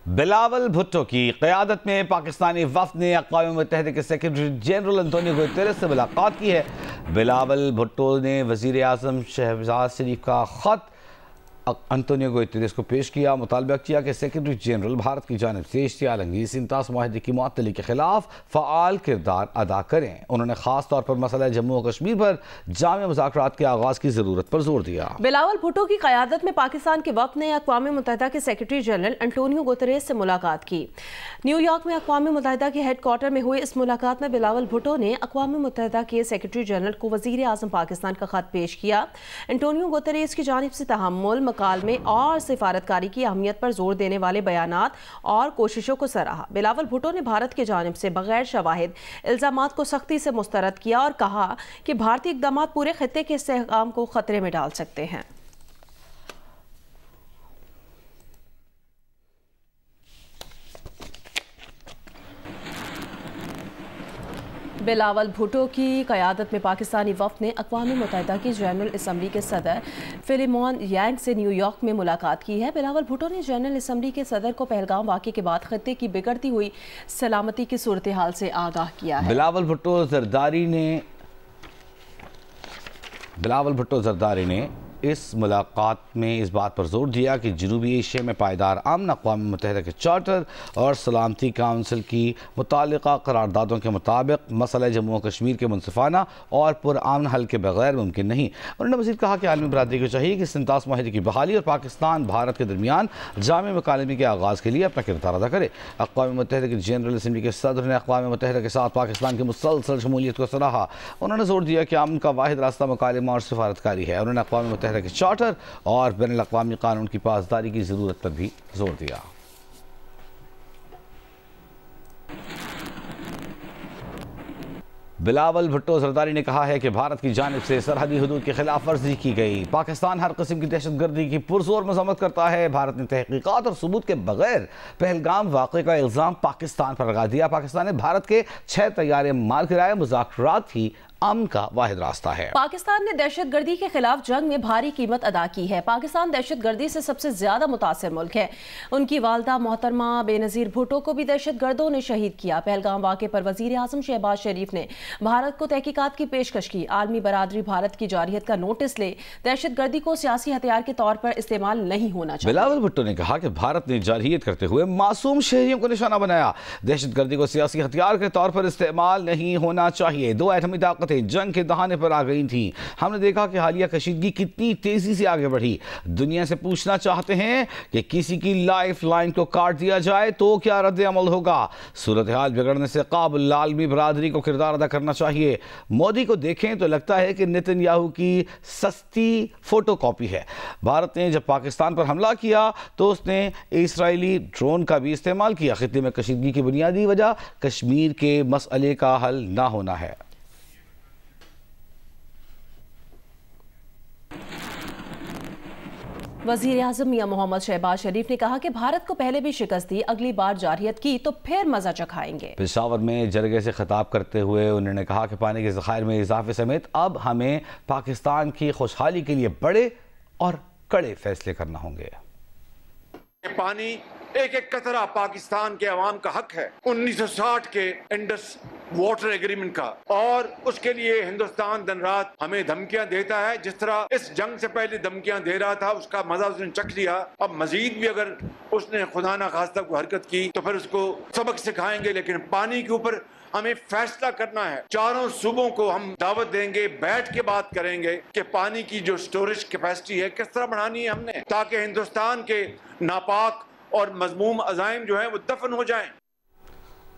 बिलावल भुट्टो की क़यादत में पाकिस्तानी वफ़द ने अक़वाम मुत्तहिदा के सेक्रेटरी जनरल अंतोनियो गुतेरेस से मुलाकात की है। बिलावल भुट्टो ने वज़ीर आज़म शहबाज शरीफ का ख़त अंतोनियो गुतेरेस को पेश किया। मुतालबा किया कि सेक्रेटरी जनरल भारत की जानिब से इश्तियाल अंगीज़ इंतास माहिदे की मुअत्तली के खिलाफ फ़आल किरदार अदा करें। उन्होंने ख़ास तौर पर मसला जम्मू और कश्मीर पर जामे मुज़ाकरात के आगाज़ की ज़रूरत पर जोर दिया। बिलावल भुट्टो की क़यादत में पाकिस्तान के वफ़द ने अक़वाम मुत्तहिदा के सेक्रेटरी जनरल अंटोनियो गुतेरेस से मुलाकात की। न्यूयॉर्क में अक़वाम मुत्तहिदा के हेडक्वार्टर में हुई इस मुलाकात में बिलावल भुट्टो ने अक़वाम मुत्तहिदा के सेक्रेटरी जनरल को वज़ीर आज़म पाकिस्तान का ख़त पेश किया। अंटोनियो गुतेरेस की जानिब से तहम्मुल, मकालमे और सिफारतकारी की अहमियत पर जोर देने वाले बयानात और कोशिशों को सराहा। बिलावल भुट्टो ने भारत की जानिब से बगैर शवाहिद इल्ज़ामात को सख्ती से मुस्तरद किया और कहा कि भारतीय इक़दाम पूरे खित्ते के इस्तेहकाम को खतरे में डाल सकते हैं। बिलावल भुट्टो की क़यादत में पाकिस्तानी वफ़द ने अक़वाम मुत्तहिदा की जनरल असम्बली के सदर फिलिमोन यांग से न्यूयॉर्क में मुलाकात की है। बिलावल भुट्टो ने जनरल असम्बली के सदर को पहलगाम वाक़े के बाद खित्ते की बिगड़ती हुई सलामती की सूरत हाल से आगाह किया है। बिलावल भुट्टो ज़रदारी ने इस मुलाकात में इस बात पर जोर दिया कि जनूबी एशिया में पायदार अमन अक़वाम मुत्तहिदा के चार्टर और सलामती काउंसिल की मुतालिका करारदादों के मुताबिक मसला जम्मू और कश्मीर के मुनसिफाना और पुरअमन हल के बगैर मुमकिन नहीं। उन्होंने मज़ीद कहा कि आलमी बरादरी को चाहिए कि इंतास माहिदे की बहाली और पाकिस्तान भारत के दरमियान जामे मुकालमे के आगाज़ के लिए अपना किरदार अदा करे। अक़वाम मुत्तहिदा की जनरल असम्बली के सदर ने अक़वाम मुत्तहिदा के साथ पाकिस्तान की मुसलसल शमूलियत को सराहा। उन्होंने जोर दिया कि अमन का वाहिद रास्ता मुकालमा और सिफारतकारी है। उन्होंने अक़वाम मुत्तहिदा के चार्टर और बैनुल अक़वामी कानून की पासदारी की जरूरत पर भी जोर दिया। बिलावल भुट्टो ज़रदारी ने कहा है कि भारत की जानिब से सरहदी हदूद की खिलाफ वर्जी की गई। पाकिस्तान हर किस्म की दहशतगर्दी की पुरजोर मजम्मत करता है। भारत ने तहकीकात और सबूत के बगैर पहलगाम वाक़े का इल्ज़ाम पाकिस्तान पर लगा दिया। पाकिस्तान ने भारत के 6 तैयारे मार गिराए। मुज़ाकरात ही अमन का वाहिद रास्ता है। पाकिस्तान ने दहशतगर्दी के खिलाफ जंग में भारी कीमत अदा की है। पाकिस्तान दहशतगर्दी से सबसे ज्यादा मुतासिर मुल्क है। उनकी वालदा मोहतरमा बेनज़ीर भुट्टो को भी दहशतगर्दों ने शहीद किया। पहलगाम वाक़े पर वज़ीर आज़म शहबाज शरीफ ने भारत को तहकीकात की पेशकश की। आलमी बरादरी भारत की जारहियत का नोटिस ले। दहशतगर्दी को सियासी हथियार के तौर पर इस्तेमाल नहीं होना चाहिए। बिलावल भुट्टो ने कहा कि भारत ने जारहियत करते हुए मासूम शहरियों को निशाना बनाया। दहशतगर्दी को सियासी हथियार के तौर पर इस्तेमाल नहीं होना चाहिए। 2 एटमी ताकतें जंग के दहाने पर आ गई थी। हमने देखा कि हालिया कशीदगी कितनी तेजी से आगे बढ़ी। दुनिया से पूछना चाहते हैं कि किसी की लाइफ लाइन को काट दिया जाए तो क्या रद्द अमल होगा। सूरत हाल बिगड़ने से काबिल आलमी बरादरी को किरदार अदा करना चाहिए। मोदी को देखें तो लगता है कि नेतन्याहू की सस्ती फोटोकॉपी है। भारत ने जब पाकिस्तान पर हमला किया तो उसने इसराइली ड्रोन का भी इस्तेमाल किया। खित्ते में कशीदगी की बुनियादी वजह कश्मीर के मसले का हल ना होना है। वज़ीर आज़म मियां मोहम्मद शहबाज शरीफ ने कहा कि भारत को पहले भी शिकस्त दी, अगली बार जारहियत की तो फिर मजा चखाएंगे। पेशावर में जरगे से खिताब करते हुए उन्होंने कहा कि पानी के ज़खायर में इजाफे समेत अब हमें पाकिस्तान की खुशहाली के लिए बड़े और कड़े फैसले करना होंगे। पानी एक एक कतरा पाकिस्तान के अवाम का हक है। 1960 के इंडस वाटर एग्रीमेंट का, और उसके लिए हिंदुस्तान दिन रात हमें धमकियां देता है। जिस तरह इस जंग से पहले धमकियां दे रहा था उसका मजा उसने चख लिया। अब मजीद भी अगर उसने खुदा ना खास्ता को हरकत की तो फिर उसको सबक सिखाएंगे। लेकिन पानी के ऊपर हमें फैसला करना है। चारों सूबों को हम दावत देंगे, बैठ के बात करेंगे कि पानी की जो स्टोरेज कैपेसिटी है किस तरह बढ़ानी है हमने, ताकि हिंदुस्तान के नापाक और मजमूम अज़ाइम जो है वो दफन हो जाएं।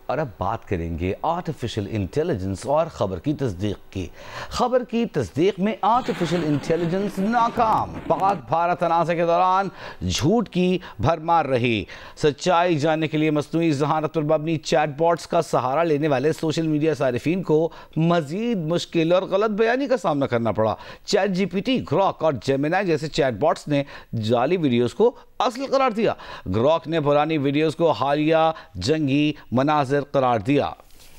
और अब बात करेंगे आर्टिफिशियल इंटेलिजेंस और ख़बर की तस्दीक की। ख़बर की तस्दीक में आर्टिफिशियल इंटेलिजेंस नाकाम। पाक भारत तनाज़े के दौरान झूठ की भरमार रही। सच्चाई जानने के लिए मसनूई ज़हानत पर मबनी चैटबॉट्स का सहारा लेने वाले सोशल मीडिया सारिफीन को मज़ीद मुश्किल और गलत बयानी का सामना करना पड़ा। ChatGPT, ग्रॉक और जेमिनाई जैसे चैटबॉट्स ने जाली वीडियोज़ को असल करार दिया। ग्रॉक ने पुरानी वीडियोज़ को हालिया जंगी मनाजिर करार दिया।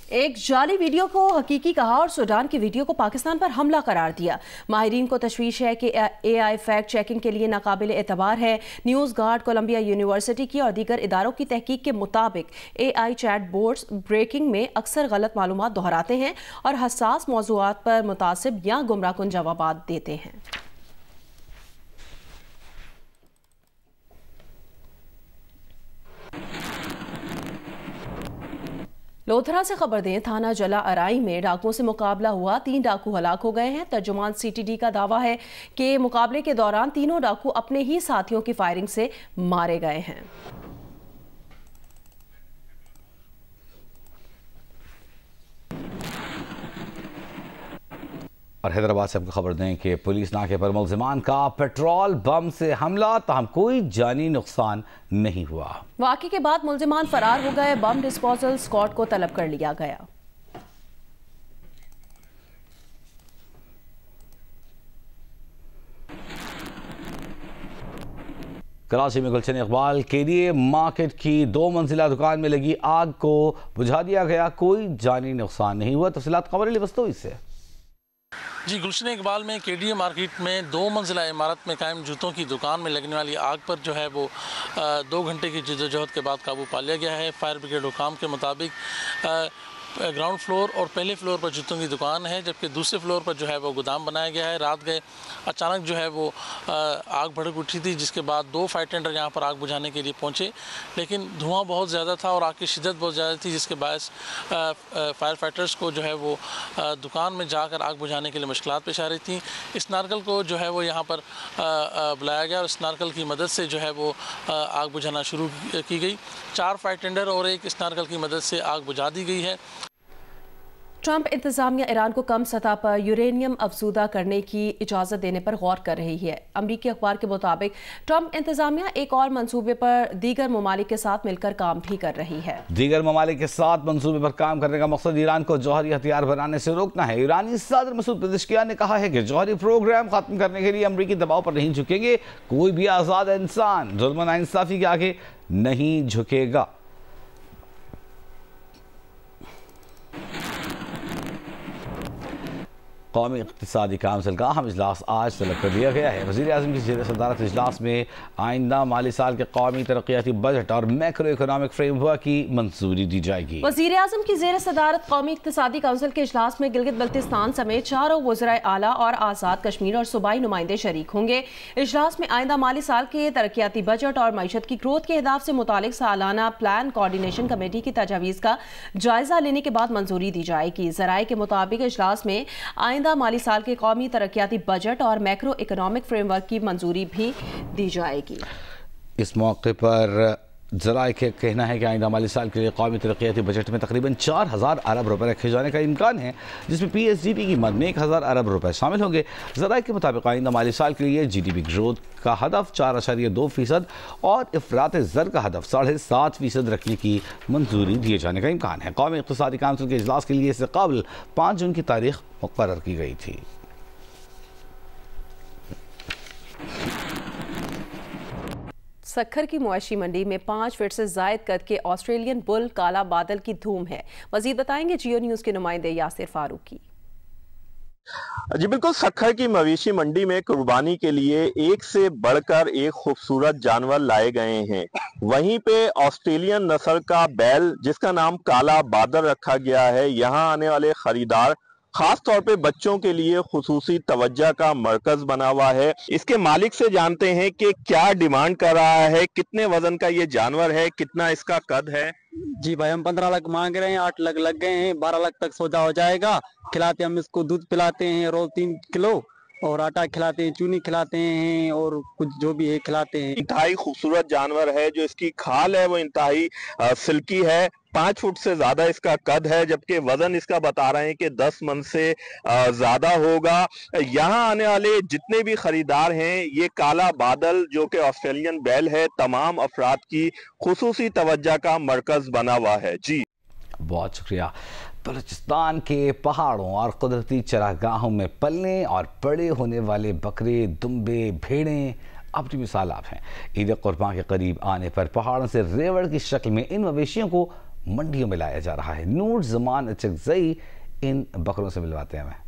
एक जाली वीडियो को हकीकी कहा और सूडान की वीडियो को पाकिस्तान पर हमला करार दिया। माहिरीन को तशवीश है कि AI फैक्ट चेकिंग के लिए नाकाबिल एतबार है। न्यूज़ गार्ड, कोलंबिया यूनिवर्सिटी की और दीगर इदारों की तहकीक के मुताबिक AI चैट बोर्ड्स ब्रेकिंग में अक्सर गलत मालूमात दोहराते हैं और हसास मौज़ूआत पर मुतासिब या गुमराहकुन जवाबात देते हैं। लोधरा से खबर दें, थाना जला अराई में डाकुओं से मुकाबला हुआ, 3 डाकू हलाक हो गए हैं। तर्जुमान CTD का दावा है कि मुकाबले के दौरान तीनों डाकू अपने ही साथियों की फायरिंग से मारे गए हैं। और हैदराबाद से आपको खबर दें कि पुलिस नाके पर मुल्जिमान का पेट्रोल बम से हमला, ताहम कोई जानी नुकसान नहीं हुआ। वाक़े के बाद मुल्जिमान फरार हो गए। बम डिस्पोजल स्क्वाड को तलब कर लिया गया। कराची में गुलशन इकबाल KDA मार्केट की 2 मंजिला दुकान में लगी आग को बुझा दिया गया, कोई जानी नुकसान नहीं हुआ। तफसीलात खबर लिबस्तोई से। जी, गुलशन इकबाल में KDA मार्केट में 2 मंजिला इमारत में कायम जूतों की दुकान में लगने वाली आग पर जो है वो 2 घंटे की जद्दोजहद के बाद काबू पा लिया गया है। फायर ब्रिगेड हुकाम के मुताबिक ग्राउंड फ्लोर और पहले फ्लोर पर जूतों की दुकान है, जबकि दूसरे फ्लोर पर जो है वो गोदाम बनाया गया है। रात गए अचानक जो है वो आग भड़क उठी थी, जिसके बाद 2 फायर टेंडर यहाँ पर आग बुझाने के लिए पहुँचे, लेकिन धुआं बहुत ज़्यादा था और आग की शिद्दत बहुत ज़्यादा थी, जिसके बायस फायर फाइटर्स को जो है वो दुकान में जाकर आग बुझाने के लिए मुश्किलात पेश आ रही थी। स्नार्कल को जो है वो यहाँ पर बुलाया गया और स्नार्कल की मदद से जो है वो आग बुझाना शुरू की गई। 4 फायर टेंडर और 1 स्नार्कल की मदद से आग बुझा दी गई है। ट्रंप इंतजामिया ईरान को कम सतह पर यूरेनियम अफजूदा करने की इजाज़त देने पर गौर कर रही है। अमरीकी अखबार के मुताबिक ट्रंप इंतजामिया एक और मंसूबे पर दीगर ममालिक के साथ मिलकर काम भी कर रही है। दीगर ममालिक के साथ मंसूबे पर काम करने का मकसद ईरान को जौहरी हथियार बनाने से रोकना है। ईरानी सदर मसूद पेज़ेश्कियान ने कहा है कि जौहरी प्रोग्राम खत्म करने के लिए अमरीकी दबाव पर नहीं झुकेंगे। कोई भी आज़ाद इंसान जुल्म और नाइंसाफी के आगे नहीं झुकेगा। कौमी इक़्तिसादी काउंसिल का अहम इजलास आज तलब कर दिया गया है। वज़ीर आज़म की ज़ेर सदारत इजलास में आइंदा माली साल के कौमी तरक्याती बजट और मैक्रो इकोनॉमिक फ्रेमवर्क की मंजूरी दी जाएगी। वज़ीर आज़म की ज़ेर सदारत कौमी इक़्तिसादी काउंसिल के इजलास में गिलगित बल्तिस्तान समेत 4 वज़राए आला और आज़ाद कश्मीर और सूबाई नुमाइंदे शरीक होंगे। इजलास में आइंदा माली साल के तरक्याती बजट और मईशत की ग्रोथ के अहदाफ से मुतालिक सालाना प्लान कोऑर्डिनेशन कमेटी की तजावीज़ का जायजा लेने के बाद मंजूरी दी जाएगी। ज़राए के मुताबिक इजलास में आइंदा माली साल के कौमी तरक्याती बजट और मैक्रो इकोनॉमिक फ्रेमवर्क की मंजूरी भी दी जाएगी। इस मौके पर ज़राए के कहना है कि आइंदा माली साल के लिए कौमी तरक्याती बजट में तकरीबन 4000 अरब रुपए रखे जाने का इम्कान है, जिसमें PSDP की मद में 1000 अरब रुपए शामिल होंगे। ज़राए के मुताबिक आइंदा माली साल के लिए GDP ग्रोथ का हदफ 4.2% और इफ़रात ज़र का हदफ 7.5% रखने की मंजूरी दिए जाने का इम्कान है। कौमी इक़्तिसादी काउंसिल के इजलास के लिए इससे कबल 5 जून की तारीख मुक़र्रर की गई थी। सक्खर की मुआशी मंडी में 5 फीट से जायद कद के ऑस्ट्रेलियन बुल काला बादल की धूम है। मजीद बताएंगे जियो न्यूज़ के नुमाइंदे यासिर फारूकी। जी बिल्कुल, सक्खर की मवेशी मंडी में कुर्बानी के लिए एक से बढ़कर एक खूबसूरत जानवर लाए गए हैं। वहीं पे ऑस्ट्रेलियन नस्ल का बैल, जिसका नाम काला बादल रखा गया है, यहाँ आने वाले खरीदार खास तौर पे बच्चों के लिए खुसूसी तवज्जो का मरकज बना हुआ है। इसके मालिक से जानते हैं कि क्या डिमांड कर रहा है, कितने वजन का ये जानवर है, कितना इसका कद है। जी भाई, हम 15 लाख मांग रहे हैं, 8 लाख लग गए हैं, 12 लाख तक सौदा हो जाएगा। खिलाते हम इसको दूध पिलाते हैं रोज 3 किलो और आटा खिलाते हैं, चूनी खिलाते हैं और कुछ जो भी है खिलाते हैं। इंतहाई खूबसूरत जानवर है। जो इसकी खाल है वो इंतहाई सिल्की है। 5 फुट से ज्यादा इसका कद है, जबकि वजन इसका बता रहे हैं कि 10 मन से ज्यादा होगा। यहाँ आने वाले जितने भी खरीदार हैं, ये काला बादल जो कि ऑस्ट्रेलियन बैल है, तमाम अफराद की खुसूसी तवज्जो का मरकज बना हुआ है। जी बहुत शुक्रिया। बलूचिस्तान के पहाड़ों और कुदरती चरागाहों में पलने और बड़े होने वाले बकरे, दुम्बे, भेड़ें अपनी मिसाल आप हैं। ईद कुर्बान के करीब आने पर पहाड़ों से रेवड़ की शक्ल में इन मवेशियों को मंडियों में लाया जा रहा है। नूर जमान अचकज़ई इन बकरों से मिलवाते हैं हमें।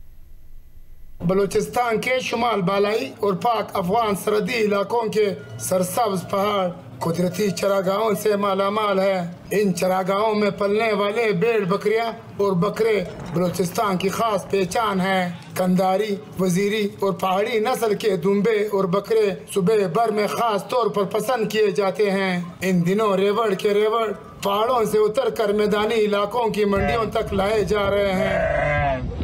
बलूचिस्तान के शुमाल बालाई और पाक अफगान सरहदी इलाकों के सरसब्ज पहाड़ कुदरती चरागाहों से मालामाल है। इन चरागाहों में पलने वाले भेड़ बकरियां और बकरे बलूचिस्तान की खास पहचान है। कंधारी, वजीरी और पहाड़ी नस्ल के दुम्बे और बकरे सुबह भर में खास तौर पर पसंद किए जाते हैं। इन दिनों रेवड़ के रेवड़ पहाड़ों से उतरकर मैदानी इलाकों की मंडियों तक लाए जा रहे हैं।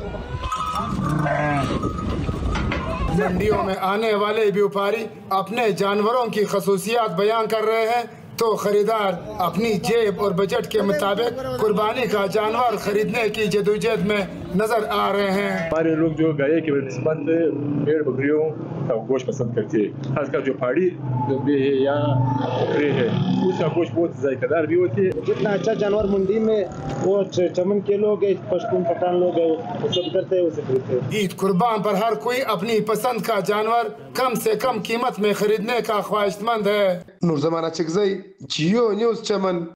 मंडियों में आने वाले व्यापारी अपने जानवरों की खसूसियात बयान कर रहे हैं तो खरीदार अपनी जेब और बजट के मुताबिक कुर्बानी का जानवर खरीदने की जदोजहद में नजर आ रहे हैं। हमारे लोग जो गाय की निस्बत भेड़ बकरियों का गोश्त पसंद करते हैं, खासकर जो पहाड़ी दुम्बे है या बकरे है उसका गोश्त बहुत जायकेदार भी होती है। जितना अच्छा जानवर मंडी में वो चमन के लोग पश्तून पठान लोग है वो सब करते हैं, उसे खरीदते हैं। ईद कुर्बान पर हर कोई अपनी पसंद का जानवर कम से कम कीमत में खरीदने का ख्वाहिशमंद है। नूरजमान अचकज़ई, जियो न्यूज़ चमन।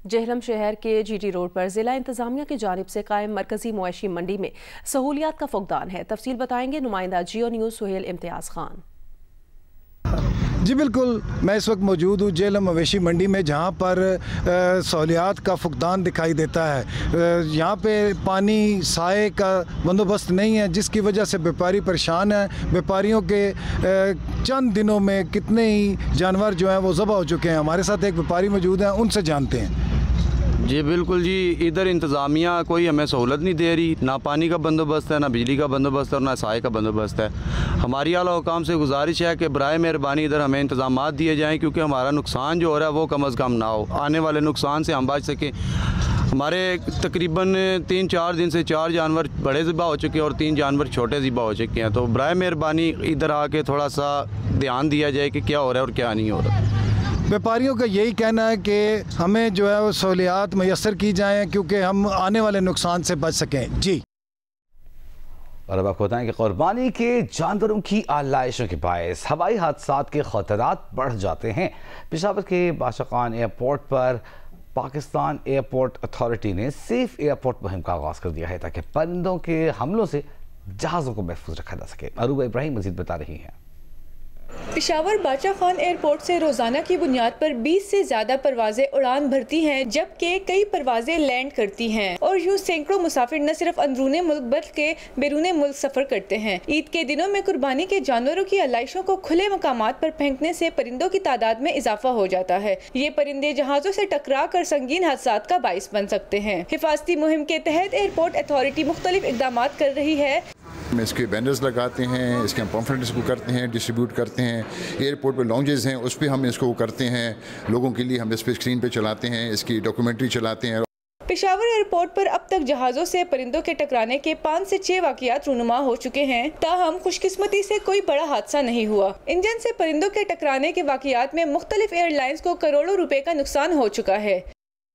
जेहलम शहर के GT रोड पर जिला इंतजामिया की जानिब से कायम मरकजी मुआशी मंडी में सहूलियात का फुकदान है। तफसील बताएंगे नुमाइंदा जियो न्यूज़ सुहेल इम्तियाज़ खान। जी बिल्कुल, मैं इस वक्त मौजूद हूँ जेहलम मवेशी मंडी में, जहाँ पर सहूलियात का फुकदान दिखाई देता है। यहाँ पे पानी साए का बंदोबस्त नहीं है, जिसकी वजह से व्यापारी परेशान हैं। व्यापारियों के चंद दिनों में कितने ही जानवर जो हैं वो ज़बह हो चुके हैं। हमारे साथ एक व्यापारी मौजूद हैं, उनसे जानते हैं। जी बिल्कुल जी, इधर इंतज़ामिया कोई हमें सहूलत नहीं दे रही, ना पानी का बंदोबस्त है, ना बिजली का बंदोबस्त है और ना साए का बंदोबस्त है। हमारी आला हुकाम से गुजारिश है कि बराए मेहरबानी इधर हमें इंतज़ामात दिए जाएं, क्योंकि हमारा नुकसान जो हो रहा है वो कम अज़ कम ना हो, आने वाले नुकसान से हम बच सकें। हमारे तकरीबन 3-4 दिन से 4 जानवर बड़े ज़िबा हो चुके हैं और 3 जानवर छोटे ज़िबा हो चुके हैं। तो बराए मेहरबानी इधर आके थोड़ा सा ध्यान दिया जाए कि क्या हो रहा है और क्या नहीं हो रहा है। व्यापारियों का यही कहना है कि हमें जो है वो सहूलियात मैसर की जाएँ, क्योंकि हम आने वाले नुकसान से बच सकें। जी, और अब आपको बताएं कि कुर्बानी के जानवरों की आलाइशों के बायस हवाई हादसात के खतरात बढ़ जाते हैं। पेशावर के बादशाह खान एयरपोर्ट पर पाकिस्तान एयरपोर्ट अथॉरिटी ने सेफ एयरपोर्ट मुहिम का आगाज़ कर दिया है, ताकि परिंदों के हमलों से जहाज़ों को महफूज रखा जा सके। अरूबा इब्राहिम मजीद बता रही हैं। पेशावर बादशाह खान एयरपोर्ट से रोजाना की बुनियाद पर 20 से ज्यादा परवाजें उड़ान भरती हैं, जबकि कई परवाजें लैंड करती हैं और यूं सैकड़ों मुसाफिर न सिर्फ अंदरूने मुल्क बल्कि बैरूने मुल्क सफर करते हैं। ईद के दिनों में कुर्बानी के जानवरों की आलाइशों को खुले मकामात पर फेंकने से परिंदों की तादाद में इजाफा हो जाता है। ये परिंदे जहाजों से टकरा कर संगीन हादसात का बाइस बन सकते हैं। हिफाजती मुहिम के तहत एयरपोर्ट अथॉरिटी मुख्तलिफ इकदाम कर रही है। इसके बैनर्स लगाते हैं, इसके हम पम्फलेट्स को करते हैं, डिस्ट्रीब्यूट करते हैं। एयरपोर्ट पे लॉन्जेस हैं, उस पर हम इसको करते हैं, लोगों के लिए हम इस पर स्क्रीन पे चलाते हैं, इसकी डॉक्यूमेंट्री चलाते हैं। पेशावर एयरपोर्ट पर अब तक जहाज़ों से परिंदों के टकराने के 5 से 6 वाक़यात रूनुमा हो चुके हैं, ताहम खुशकिस्मती से कोई बड़ा हादसा नहीं हुआ। इंजन से परिंदों के टकराने के वाक़यात में मुख्तलिफ एयरलाइंस को करोड़ों रुपए का नुकसान हो चुका है।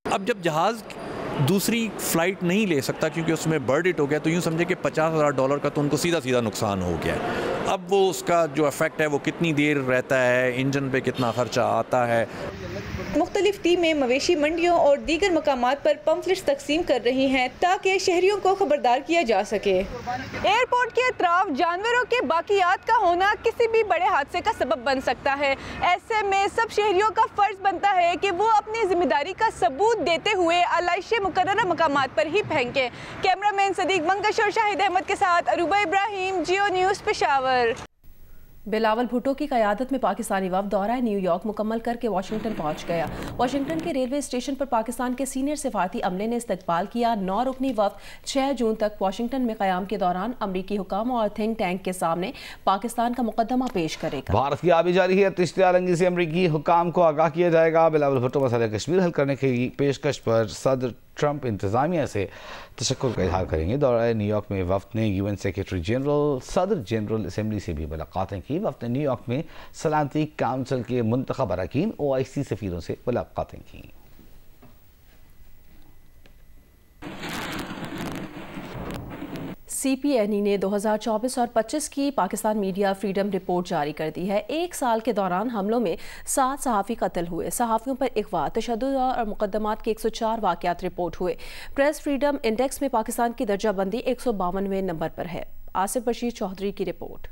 अब जब जहाज़ दूसरी फ़्लाइट नहीं ले सकता क्योंकि उसमें बर्ड हिट हो गया, तो यूँ समझे कि $50,000 का तो उनको सीधा सीधा नुकसान हो गया। अब वो उसका जो इफेक्ट है वो कितनी देर रहता है, इंजन पे कितना खर्चा आता है। मुख्तलिफ टीमें मवेशी मंडियों और दीगर मकामात पर पम्फलेट्स तकसीम कर रही हैं ताकि शहरियों को खबरदार किया जा सके। एयरपोर्ट के अतराफ जानवरों के बाकियात का होना किसी भी बड़े हादसे का सबब बन सकता है। ऐसे में सब शहरियों का फर्ज बनता है कि वो अपनी जिम्मेदारी का सबूत देते हुए आलाइशे मुकर्ररा मकामात पर ही फेंकें। कैमरामैन सदीक मंगश और शाहिद अहमद के साथ अरूबा इब्राहिम, जियो न्यूज़ पेशावर। बिलावल भुट्टो की क़यादत में पाकिस्तानी वफ़द दौरा न्यूयॉर्क मुकम्मल करके वाशिंगटन पहुँच गया। वाशिंगटन के रेलवे स्टेशन पर पाकिस्तान के सीनियर सिफारती अमले ने इस्तकबाल किया। 9 रुकनी वफ़द 6 जून तक वाशिंगटन में क़याम के दौरान अमरीकी हुकाम और थिंक टैंक के सामने पाकिस्तान का मुकदमा पेश करेगा। भारत की आबी जारी है, इश्तिहारंगी से अमरीकी हुकाम को आगाह किया जाएगा। बिलावल भुट्टो मसला कश्मीर हल करने की पेशकश पर सदर ट्रंप इंतजामिया से तशक्कुर का इजहार करेंगे। दौरा न्यूयॉर्क में वफ़द ने UN सेक्रेटरी जनरल, सदर जनरल असम्बली से भी मुलाकातें की। वफ़द ने न्यूयॉर्क में सलामती काउंसिल के मुंतखब अरकान OIC सफ़ीरों से मुलाकातें की। CPNE ने 2024 और 25 की पाकिस्तान मीडिया फ्रीडम रिपोर्ट जारी कर दी है। एक साल के दौरान हमलों में 7 सहाफ़ी कत्ल हुए, सहाफ़ियों पर अगवा, तशद्दुद और मुकदमात के 104 वाक़यात रिपोर्ट हुए। प्रेस फ्रीडम इंडेक्स में पाकिस्तान की दर्जाबंदी 152वें नंबर पर है। आसिफ बशीर चौधरी की रिपोर्ट।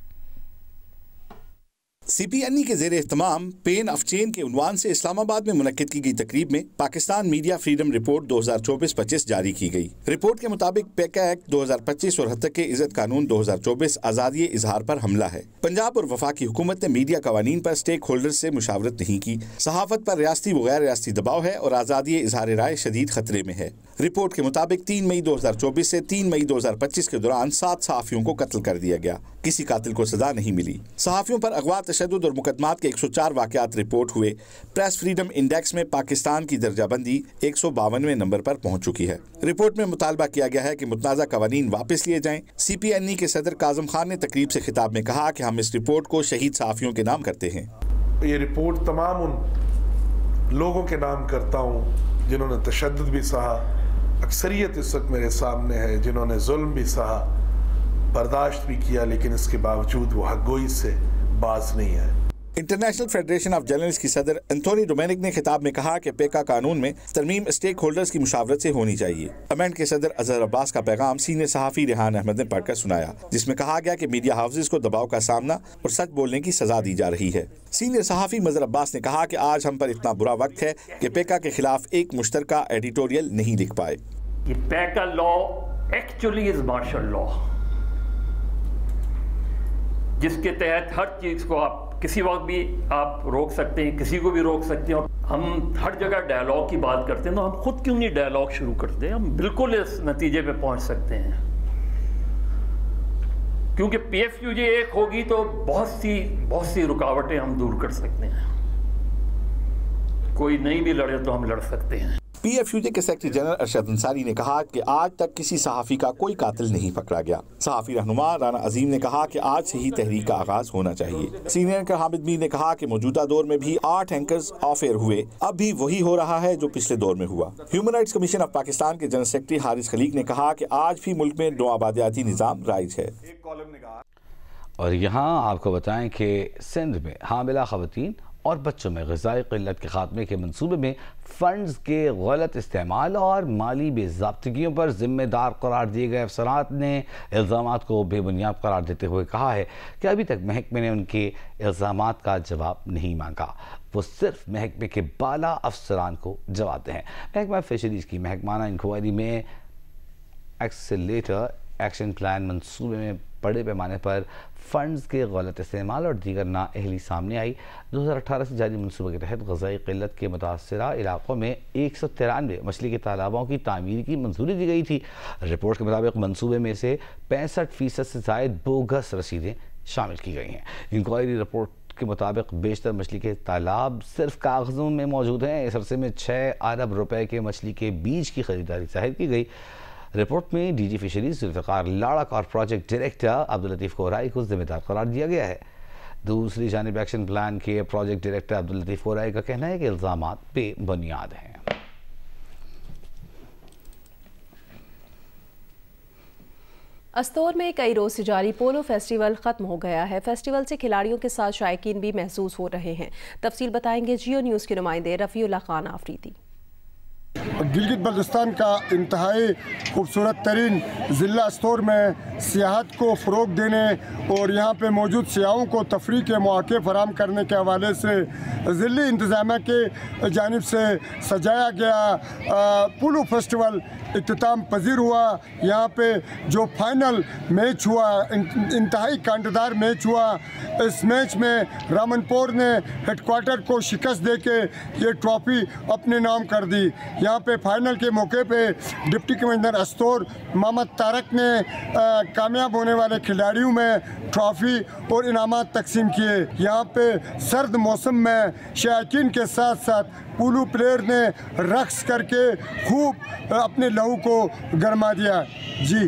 CPNE के ज़ेरे एहतमाम पेन ऑफ चेन के उन्वान से इस्लामाबाद में मुनक्किद की गई तकरीब में पाकिस्तान मीडिया फ्रीडम रिपोर्ट 2024-25 जारी की गई। रिपोर्ट के मुताबिक पेका एक्ट 2025 और हद के इज़्ज़त कानून 2024 आज़ादी इजहार पर हमला है। पंजाब और वफाकी हुकूमत ने मीडिया कवानीन पर स्टेक होल्डर्स से मुशावरत नहीं की। सहाफत पर रियासती व गैर रियासती दबाव है और आज़ादी इजहार राय शदीद खतरे में है। रिपोर्ट के मुताबिक 3 मई 2024 से 3 मई 2025 के दौरान 7 सहाफ़ियों को कत्ल कर दिया गया। किसी कातिल को सजा नहीं मिली। सहाफ़ियों पर अगवा, तशद्दुद और मुकदमात के 104 वाक़यात रिपोर्ट हुए। प्रेस फ्रीडम इंडेक्स में पाकिस्तान की दर्जाबंदी 152वें नंबर पर पहुंच चुकी है। रिपोर्ट में मुतालबा किया गया है कि मुतनाज़ा कवानीन वापस लिए जाएं। CPNE के सदर काज़म खान ने तकरीब से खिताब में कहा कि हम इस रिपोर्ट को शहीद सहाफ़ियों के नाम करते हैं। ये रिपोर्ट तमाम उन लोगों के नाम करता हूँ जिन्होंने तशद्दुद भी सहा, अक्सरियत इस वक्त मेरे सामने है जिन्होंने जुल्म भी सहा, बर्दाश्त भी किया, लेकिन इसके बावजूद वो हक़गोई से बाज नहीं है। इंटरनेशनल फेडरेशन ऑफ जर्नलिस्ट की सदर एंथोनी डोमेनिक ने खिताब में कहा कि पेका कानून में तरमीम स्टेक होल्डर्स की मुशावरत से होनी चाहिए। अमेंड के सदर अजहर अब्बास का पैगाम सीनियर सहाफ़ी रेहान अहमद ने पढ़कर सुनाया, जिसमें कहा गया कि मीडिया हाउसेज को दबाव का सामना और सच बोलने की सजा दी जा रही है। सीनियर सहाफ़ी मजहर अब्बास ने कहा कि आज हम पर इतना बुरा वक्त है कि पेका के खिलाफ एक मुश्तरका एडिटोरियल नहीं लिख पाए। ये PECA law actually is martial law, जिसके तहत हर चीज़ को आप किसी वक्त भी आप रोक सकते हैं, किसी को भी रोक सकते हैं। और हम हर जगह डायलॉग की बात करते हैं, तो हम खुद क्यों नहीं डायलॉग शुरू करते हैं? हम बिल्कुल इस नतीजे पे पहुंच सकते हैं, क्योंकि PFUJ एक होगी तो बहुत सी रुकावटें हम दूर कर सकते हैं। कोई नहीं भी लड़े तो हम लड़ सकते हैं। PFUJ के सेक्रेटरी जनरल अरशद अंसारी ने कहा कि आज तक किसी सहाफ़ी का कोई कातिल नहीं पकड़ा गया। सहाफ़ी रहनुमा राना अजीम ने कहा कि आज से ही तहरीक का आगाज होना चाहिए। सीनियर एंकर हामिद मीर ने कहा कि मौजूदा दौर में भी 8 एंकर्स ऑफ एयर हुए, अब भी वही हो रहा है जो पिछले दौर में हुआ। Human rights commission of Pakistan के जनरल सेक्रेटरी हारिस खलीक ने कहा कि आज भी मुल्क में नोआबादियाती निज़ाम राइज है। और यहाँ आपको बताएं कि सिंध में हामिला ख़वातीन और बच्चों में ग़िज़ाई क़िल्लत के ख़ात्मे के मंसूबे में फ़ंड्स के गलत इस्तेमाल और माली बेज़ाब्तगियों पर ज़िम्मेदार करार दिए गए अफसरात ने इल्ज़ामात को बेबुनियाद करार देते हुए कहा है कि अभी तक महकमे ने उनके इल्ज़ामात का जवाब नहीं मांगा। वो सिर्फ महकमे के बाला अफसरान को जवाब दें। महकमा फ़िशरीज़ की महकमाना इंक्वायरी में एक्सेलेटर एक्शन प्लान मंसूबे में बड़े पैमाने पर फ़ंड्स के गलत इस्तेमाल और दीगर नाअहली सामने आई। 2018 से जारी मनसूबे के तहत ग़िज़ाई क़िल्लत के मुतासरा इलाक़ों में 193 मछली के तालाबों की तामीर की मंजूरी दी गई थी। रिपोर्ट के मुताबिक मनसूबे में से 65% से ज़ायद बोगस रसीदें शामिल की गई हैं। इंक्वायरी रिपोर्ट के मुताबिक बेशतर मछली के तालाब सिर्फ कागज़ों में मौजूद हैं। इस अरसे में 6 अरब रुपए के मछली के बीज की खरीदारी जाहिर की गई। रिपोर्ट में DG फिशरीज जुल्फ़िकार लाड़क और project director Abdul Latif Core i को जिम्मेदार करार दिया गया है। दूसरी जानिब एक्शन प्लान के project director Abdul Latif Core i का कहना है कि इल्ज़ामात बेबुनियाद हैं। अस्तौर में कई रोज़ से जारी पोलो फेस्टिवल ख़त्म हो गया है। फेस्टिवल से खिलाड़ियों के साथ शायकीन भी महसूस हो रहे हैं। तफसील बताएंगे जियो न्यूज़ के नुमाइंदे रफ़ीउल्लाह खान आफरीदी। गिलगित बल्तिस्तान का इंतहाई खूबसूरत तरीन ज़िला अस्तौर में सियाहत को फ़रोग देने और यहाँ पे मौजूद सियाहों को तफरीह के मौके फराहम करने के हवाले से ज़िली इंतज़ामिया के जानिब से सजाया गया पोलो फेस्टिवल इख्तिताम पजीर हुआ। यहाँ पे जो फाइनल मैच हुआ, इंतहाई कांटेदार मैच हुआ। इस मैच में रामनपुर ने हेडक्वार्टर को शिकस्त दे के ये ट्रॉफ़ी अपने नाम कर दी। यहाँ पे फाइनल के मौके पे डिप्टी कमिश्नर अस्तौर मोहम्मद तारक ने कामयाब होने वाले खिलाड़ियों में ट्रॉफ़ी और इनामात तकसीम किए। यहाँ पे सर्द मौसम में शायकीन के साथ साथ पोलो प्लेयर ने रक्स करके खूब अपने लहू को गरमा दिया। जी